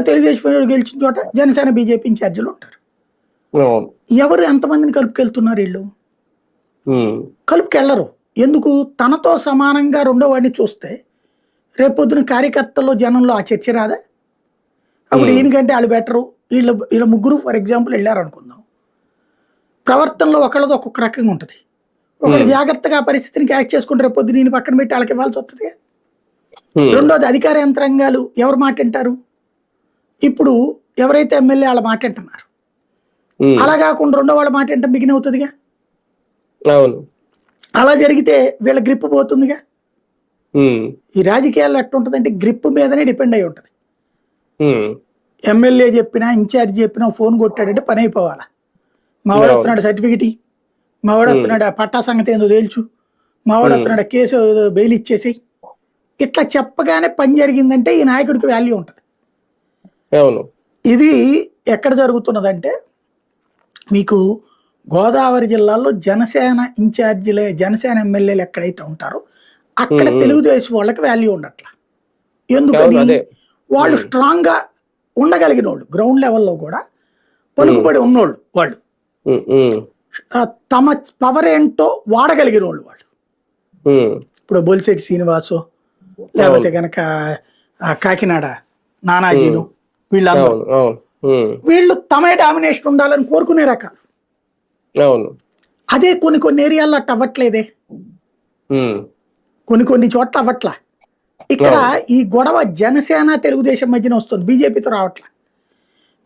తెలుగుదేశం గెలిచిన చోట జనసేన బీజేపీ ఇన్ఛార్జీలు ఉంటారు. అవును. ఎవరు ఎంతమందిని కలుపుకెళ్తున్నారు వీళ్ళు? ఉమ్. కలుపుకెళ్లరు. ఎందుకు? తనతో సమానంగా రెండో వాడిని చూస్తే రేపొద్దున కార్యకర్తల్లో జనంలో ఆ చర్చ రాదా? అప్పుడు ఈయనకంటే వాళ్ళు బెటరు, వీళ్ళ ముగ్గురు ఫర్ ఎగ్జాంపుల్ వెళ్ళారు అనుకుందాం. ప్రవర్తనలో ఒకళ్ళది ఒక్కొక్క రకంగా ఉంటుంది. ఒకళ్ళు జాగ్రత్తగా ఆ పరిస్థితిని క్యాచ్ చేసుకుంటే రేపొద్దున ఈయన పక్కన పెట్టి వాళ్ళకి ఇవ్వాల్సి వస్తుంది. రెండోది అధికార యంత్రాంగాలు ఎవరు మాట వింటారు? ఇప్పుడు ఎవరైతే ఎమ్మెల్యే వాళ్ళ మాట వింటున్నారు, అలా కాకుండా రెండో వాళ్ళ మాట వింటే బిగిన్ అవుతుందిగా. అవును. అలా జరిగితే వీళ్ళ గ్రిప్ పోతుందిగా. ఈ రాజకీయాల్లో ఎట్టుంటుందంటే గ్రిప్ మీదనే డిపెండ్ అయి ఉంటుంది. ఎమ్మెల్యే చెప్పినా ఇన్ఛార్జ్ చెప్పినా ఫోన్ కొట్టాడంటే పని అయిపోవాలా. మావాడు వస్తున్నాడు సర్టిఫికెట్, మావాడు వస్తున్నాడు పట్టా సంగతి ఏందో తేల్చు, మావాడు వస్తున్నాడు కేసు బెయిల్ ఇచ్చేసి, ఇట్లా చెప్పగానే పని జరిగిందంటే ఈ నాయకుడికి వాల్యూ ఉంటుంది. ఇది ఎక్కడ జరుగుతున్నదంటే మీకు గోదావరి జిల్లాలో జనసేన ఇన్ఛార్జీలే, జనసేన ఎమ్మెల్యేలు ఎక్కడైతే ఉంటారో అక్కడ తెలుగుదేశం వాళ్ళకి వాల్యూ ఉండట్లా. ఎందుకని? వాళ్ళు స్ట్రాంగ్ గా ఉండగలిగిన వాళ్ళు, గ్రౌండ్ లెవెల్లో కూడా పలుకుబడి ఉన్నోళ్ళు, వాళ్ళు తమ పవర్ ఏంటో వాడగలిగిన వాళ్ళు. వాళ్ళు ఇప్పుడు బొలిశెట్టి శ్రీనివాసు, లేకపోతే కనుక కాకినాడ నానాజీను, వీళ్ళందరూ వీళ్ళు తమే డామినేషన్ ఉండాలని కోరుకునే రకాలు. అదే కొన్ని ఏరియాల్లో అట్ట అవ్వట్లేదే, కొన్ని చోట్ల అవ్వట్లా. ఇక్కడ ఈ గొడవ జనసేన తెలుగుదేశం మధ్యన వస్తుంది, బీజేపీతో రావట్లా.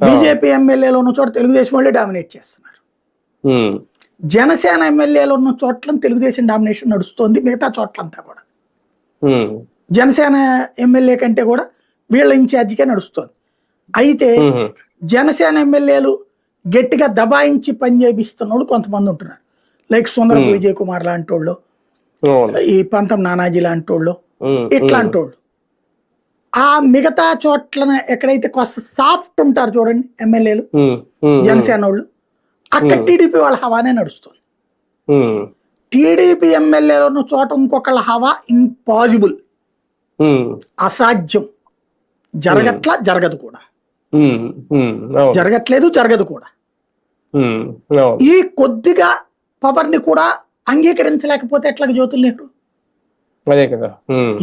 బీజేపీ ఎమ్మెల్యేలు ఉన్న చోట తెలుగుదేశం వాళ్ళే డామినేట్ చేస్తున్నారు. జనసేన ఎమ్మెల్యేలు ఉన్న చోట్ల తెలుగుదేశం డామినేషన్ నడుస్తుంది, మిగతా చోట్లంతా కూడా జనసేన ఎమ్మెల్యే కంటే కూడా వీళ్ళ ఇన్ఛార్జిగా నడుస్తుంది. అయితే జనసేన ఎమ్మెల్యేలు గట్టిగా దబాయించి పని చేపిస్తున్న వాళ్ళు కొంతమంది ఉంటున్నారు. లైక్ సుందరపు విజయ్ కుమార్ లాంటి వాళ్ళు, ఈ పంతం నానాజీ లాంటి వాళ్ళు, ఇట్లాంటి వాళ్ళు. ఆ మిగతా చోట్ల ఎక్కడైతే కాస్త సాఫ్ట్ ఉంటారు చూడండి ఎమ్మెల్యేలు జనసేన వాళ్ళు, అక్కడ టీడీపీ వాళ్ళ హవానే నడుస్తుంది. టీడీపీ ఎమ్మెల్యేలు ఉన్న చోట ఇంకొకళ్ళ హవా ఇంపాసిబుల్, అసాధ్యం, జరగదు కూడా, జరగదు కూడా. ఈ కొద్దిగా పవర్ ని కూడా అంగీకరించలేకపోతే ఎట్లా జ్యోతుల్ నెహ్రూ?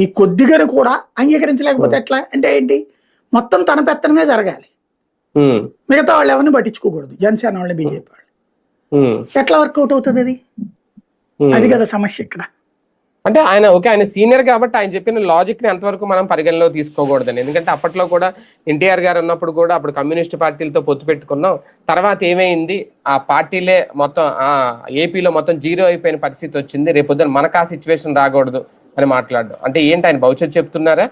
ఈ కొద్దిగాని కూడా అంగీకరించలేకపోతే ఎట్లా అంటే ఏంటి? మొత్తం తన పెత్తనమే జరగాలి, మిగతా వాళ్ళు ఎవరిని పట్టించుకోకూడదు, జనసేన వాళ్ళని బీజేపీ వాళ్ళు. ఎట్లా వర్కౌట్ అవుతుంది అది? అది కదా సమస్య ఇక్కడ. అంటే ఆయన సీనియర్ కాబట్టి ఆయన చెప్పిన లాజిక్ ని ఎంతవరకు మనం పరిగణలో తీసుకోకూడదని. ఎందుకంటే అప్పట్లో కూడా ఎన్టీఆర్ గారు ఉన్నప్పుడు కూడా అప్పుడు కమ్యూనిస్ట్ పార్టీలతో పొత్తు పెట్టుకున్నాం, తర్వాత ఏమైంది, ఆ పార్టీలే మొత్తం ఏపీలో మొత్తం జీరో అయిపోయిన పరిస్థితి వచ్చింది, రేపొద్దున మనకు ఆ సిచ్యువేషన్ రాకూడదు అని మాట్లాడడం అంటే ఏంటి? ఆయన భవిష్యత్తు చెప్తున్నారా,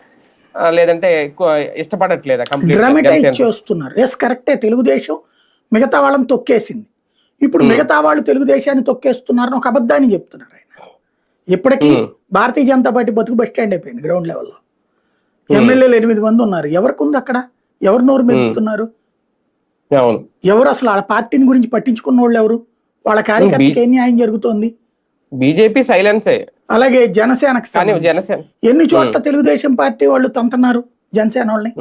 లేదంటే ఎక్కువ ఇష్టపడట్లేదా? డ్రామటైజ్ చేస్తున్నారు. ఎస్ కరెక్టే, తెలుగుదేశం మిగతా వాళ్ళని తొక్కేసింది, ఇప్పుడు మిగతా వాళ్ళు తెలుగుదేశాన్ని తొక్కేస్తున్నారని ఒక అబద్ధాన్ని చెప్తున్నారు ఆయన. ఇప్పటికీ భారతీయ జనతా పార్టీ బతుకు బస్ స్టాండ్ అయిపోయింది గ్రౌండ్ లెవెల్లో. ఎమ్మెల్యేలు 8 మంది ఉన్నారు, ఎవరికి ఉంది అక్కడ? ఎవరు నోరు మెరుగుతున్నారు? ఎవరు అసలు ఆ పార్టీని గురించి పట్టించుకున్న వాళ్ళు ఎవరు? వాళ్ళ కార్యకర్తకి ఏం న్యాయం జరుగుతోంది? బీజేపీ సైలెన్సే. అలాగే జనసేనకు ఎన్ని చోట్ల తెలుగుదేశం పార్టీ వాళ్ళు తంతున్నారు జనసేన వాళ్ళని.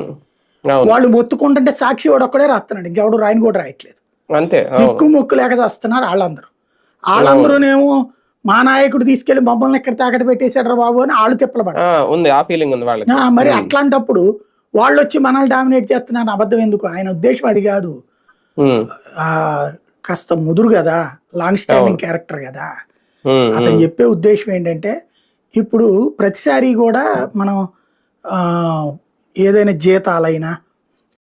వాళ్ళు మొత్తుకుంటుంటే సాక్షి వాడు ఒక్కడే రాస్తున్నాడు, ఇంకెవడు రాయని కూడా రాయట్లేదు. దిక్కు మొక్కు లేక చేస్తున్నారు వాళ్ళందరూనేమో మా నాయకుడు తీసుకెళ్లి మమ్మల్ని ఎక్కడ తాకట పెట్టేశాడు బాబు అని వాళ్ళు తిప్పలబడ్డారు. మరి అట్లాంటప్పుడు వాళ్ళు వచ్చి మనల్ని డామినేట్ చేస్తున్నారు, అబద్ధం ఎందుకు? ఆయన ఉద్దేశం అది కాదు. కాస్త ముదురు కదా, లాంగ్ స్టాండింగ్ క్యారెక్టర్ కదా, అతను చెప్పే ఉద్దేశం ఏంటంటే ఇప్పుడు ప్రతిసారి కూడా మనం ఏదైనా జీతాలైనా